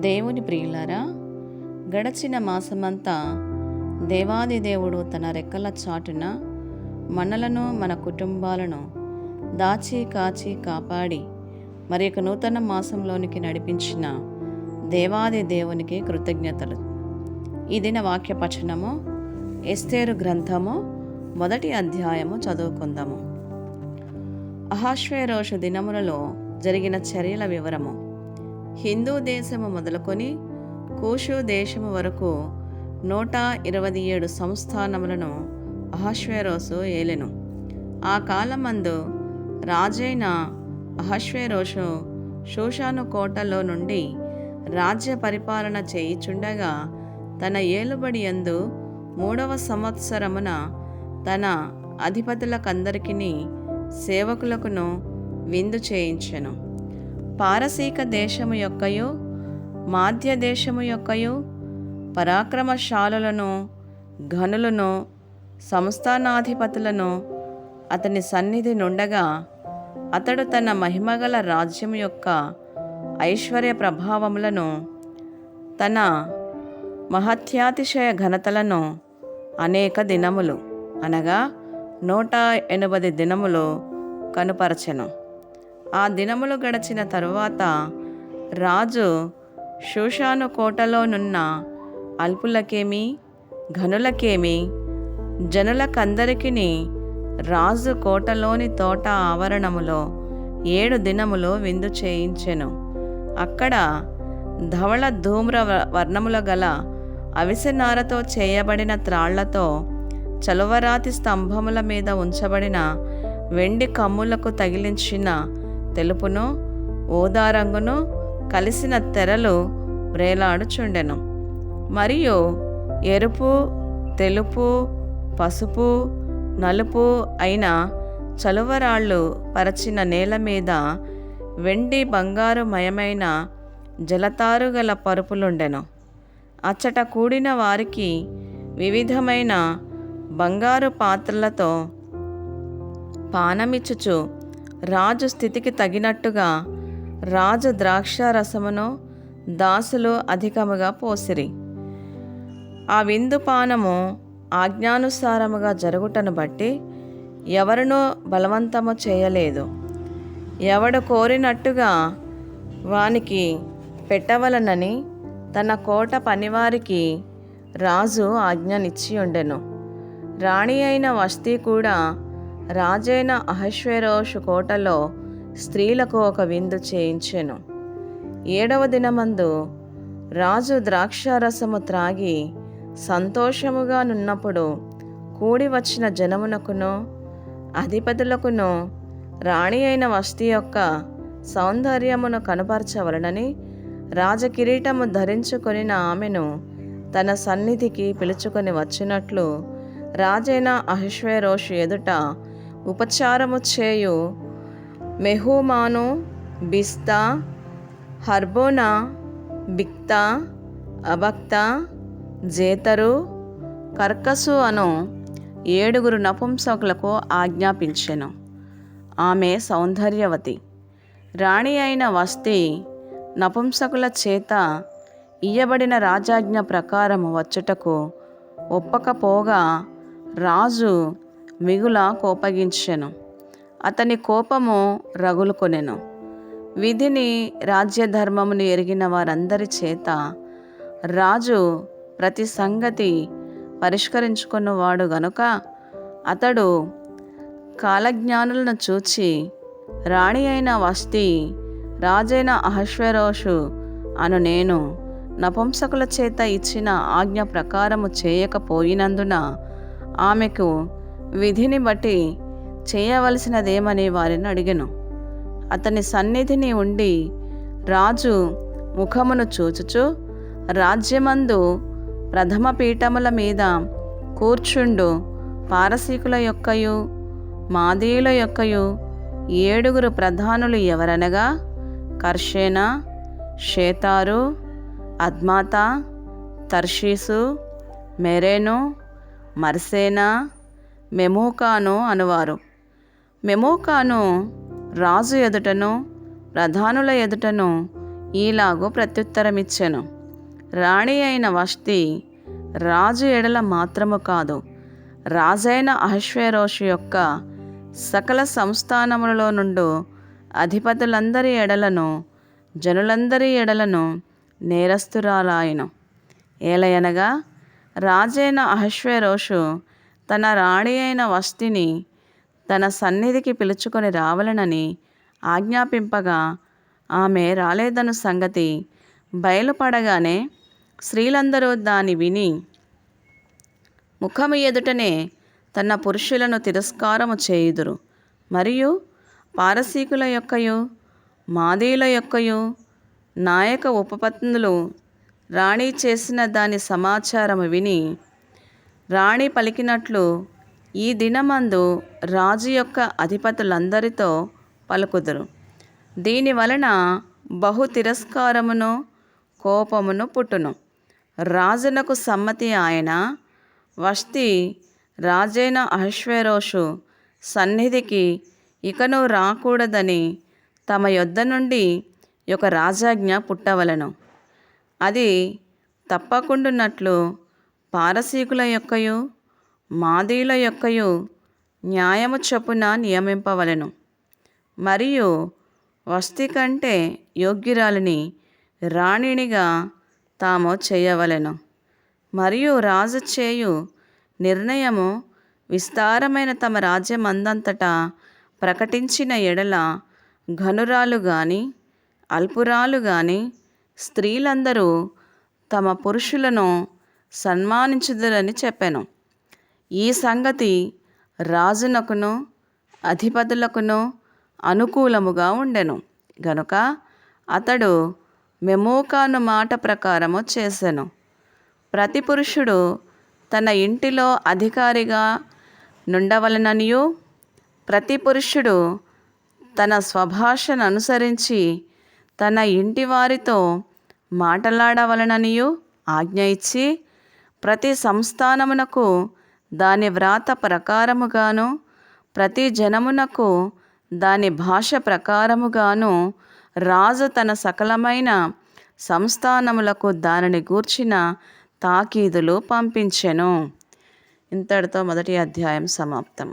దేవుని ప్రియులారా, గడచిన మాసమంతా దేవాది దేవుడు తన రెక్కల చాటున మనలను మన కుటుంబాలను దాచి కాచి కాపాడి మరి నూతన మాసంలోనికి నడిపించిన దేవాది దేవునికి కృతజ్ఞతలు. ఈ దిన వాక్య పఠనము ఎస్తేరు గ్రంథము 1వ అధ్యాయము చదువుకుందాము. అహష్వేరోషు దినములలో జరిగిన చర్యల వివరము. హిందూ దేశము మొదలుకొని కూషు దేశము వరకు 127 సంస్థానములను అహష్వేరోసు ఏలెను. ఆ కాలమందు రాజైన అహష్వేరోషు షూషాను కోటలో నుండి రాజ్య పరిపాలన చేయుచుండగా తన ఏలుబడి యందు 3వ సంవత్సరమున తన అధిపతులకందరికిని సేవకులకును విందు చేయించెను. పారసీక దేశము యొక్కయు మాధ్య దేశము యొక్కయు పరాక్రమశాలులను ఘనులను సంస్థానాధిపతులను అతని సన్నిధి నుండగా అతడు తన మహిమగల రాజ్యం యొక్క ఐశ్వర్య ప్రభావములను తన మహత్యాతిశయ ఘనతలను అనేక దినములు అనగా 180 దినములు కనుపరచెను. ఆ దినములు గడిచిన తరువాత రాజు షూషాను కోటలోనున్న అల్పులకేమి ఘనులకేమి జనులకందరికిని రాజు కోటలోని తోట ఆవరణములో 7 దినములు విందు చేయించెను. అక్కడ ధవళ ధూమ్ర వర్ణముల గల అవిసెనారతో చేయబడిన త్రాళ్లతో చలువరాతి స్తంభముల మీద ఉంచబడిన వెండి కమ్ములకు తగిలించిన తెలుపును ఊదారంగును కలిసిన తెరలు వ్రేలాడుచుండెను. మరియు ఎరుపు, తెలుపు, పసుపు, నలుపు అయిన చలువరాళ్ళు పరచిన నేల మీద వెండి బంగారు మయమైన జలతారుగల పరుపులుండెను. అచ్చట కూడిన వారికి వివిధమైన బంగారు పాత్రలతో పానమిచ్చుచు రాజు స్థితికి తగినట్టుగా రాజు ద్రాక్షారసమును దాసులు అధికముగా పోసిరి. ఆ విందు పానము ఆజ్ఞానుసారముగా జరుగుటను బట్టి ఎవరునూ బలవంతము చేయలేదు. ఎవడు కోరినట్టుగా వానికి పెట్టవలనని తన కోట పనివారికి రాజు ఆజ్ఞనిచ్చి ఉండెను. రాణి అయిన వస్తీ కూడా రాజైన అహష్వేరోషు కోటలో స్త్రీలకు ఒక విందు చేయించెను. 7వ దినమందు రాజు ద్రాక్షారసము త్రాగి సంతోషముగా నున్నప్పుడు కూడి వచ్చిన జనమునకును అధిపతులకును రాణి అయిన వస్తీ యొక్క సౌందర్యమును కనుపరచవలనని రాజకిరీటము ధరించుకొనిన ఆమెను తన సన్నిధికి పిలుచుకొని వచ్చినట్లు రాజైన అహష్వేరోషు ఎదుట ఉపచారము చేయు మెహూమాను, బిస్తా, హర్బోనా, బిక్తా, అబక్తా, జేతరు, కర్కసు అను 7 నపుంసకులకు ఆజ్ఞాపించెను. ఆమె సౌందర్యవతి. రాణి అయిన వస్తీ నపుంసకుల చేత ఇయ్యబడిన రాజాజ్ఞ ప్రకారము వచ్చుటకు ఒప్పకపోగా రాజు మిగుల కోపగించెను. అతని కోపము రగులుకొనెను. విధిని రాజ్యధర్మమును ఎరిగిన వారందరి చేత రాజు ప్రతి సంగతి పరిష్కరించుకున్నవాడు గనుక అతడు కాలజ్ఞానులను చూచి రాణి అయిన వస్తీ రాజైన అహష్వేరోషు అను నేను నపుంసకుల చేత ఇచ్చిన ఆజ్ఞ ప్రకారము చేయకపోయినందున ఆమెకు విధిని బట్టి చేయవలసినదేమని వారిని అడిగెను. అతని సన్నిధిని ఉండి రాజు ముఖమును చూచుచు రాజ్యమందు ప్రథమ పీఠముల మీద కూర్చుండు పారసీకుల యొక్కయు మాదీయుల యొక్కయు 7 ప్రధానులు ఎవరనగా కర్షేనా, షేతారు, అద్మాతా, తర్షీసు, మెరేను, మర్సేనా, మెమూకాను అనువారు. మెమూకాను రాజు ఎదుటను ప్రధానుల ఎదుటను ఈలాగు ప్రత్యుత్తరమిచ్చెను. రాణి అయిన వష్టి రాజు ఎడల మాత్రము కాదు, రాజైన అహష్వేరోషు యొక్క సకల సంస్థానములలో నుండు అధిపతులందరి ఎడలను జనులందరి ఎడలను నేరస్తురాలాయను. ఏలయనగా రాజైన అహష్వేరోషు తన రాణి అయిన వష్టిని తన సన్నిధికి పిలుచుకొని రావాలనని ఆజ్ఞాపింపగా ఆమె రాలేదను సంగతి బయలుపడగానే స్త్రీలందరూ దాని విని ముఖము ఎదుటనే తన పురుషులను తిరస్కారము చేయుదురు. మరియు పారసీకుల యొక్కయు మాదీల యొక్కయు నాయక ఉపపత్నులు రాణి చేసిన దాని సమాచారము విని రాణి పలికినట్లు ఈ దినమందు రాజు యొక్క అధిపతులందరితో పలుకుదురు. దీని వలన బహు తిరస్కారమును కోపమును పుట్టును. రాజునకు సమ్మతి ఆయన వష్టి రాజైన అహష్వేరోషు సన్నిధికి ఇకను రాకూడదని తమ యొద్ద నుండి ఒక రాజాజ్ఞ పుట్టవలను. అది తప్పకుండునట్లు పారసీకుల యొక్కయు మాదీల యొక్కయు న్యాయము చొప్పున నియమింపవలెను. మరియు వష్టి కంటే యోగ్యురాలిని రాణినిగా తాము చేయవలెను. మరియు రాజు చేయు నిర్ణయము విస్తారమైన తమ రాజ్యమందంతటా ప్రకటించిన ఎడల ఘనురాలు గాని అల్పురాలు గాని స్త్రీలందరూ తమ పురుషులను సన్మానించుదురని చెప్పెను. ఈ సంగతి రాజునకును అధిపతులకును అనుకూలముగా ఉండెను గనుక అతడు మెమూకాను మాట ప్రకారము చేసెను. ప్రతి పురుషుడు తన ఇంటిలో అధికారిగా నుండవలననియు ప్రతి పురుషుడు తన స్వభాషను అనుసరించి తన ఇంటి వారితో మాట్లాడవలననియు ఆజ్ఞ ఇచ్చి ప్రతి సంస్థానమునకు దాని వ్రాత ప్రకారముగాను ప్రతి జనమునకు దాని భాష ప్రకారముగాను రాజు తన సకలమైన సంస్థానములకు దానిని గూర్చిన తాకీదులు పంపించెను. ఇంతటితో మొదటి అధ్యాయం సమాప్తం.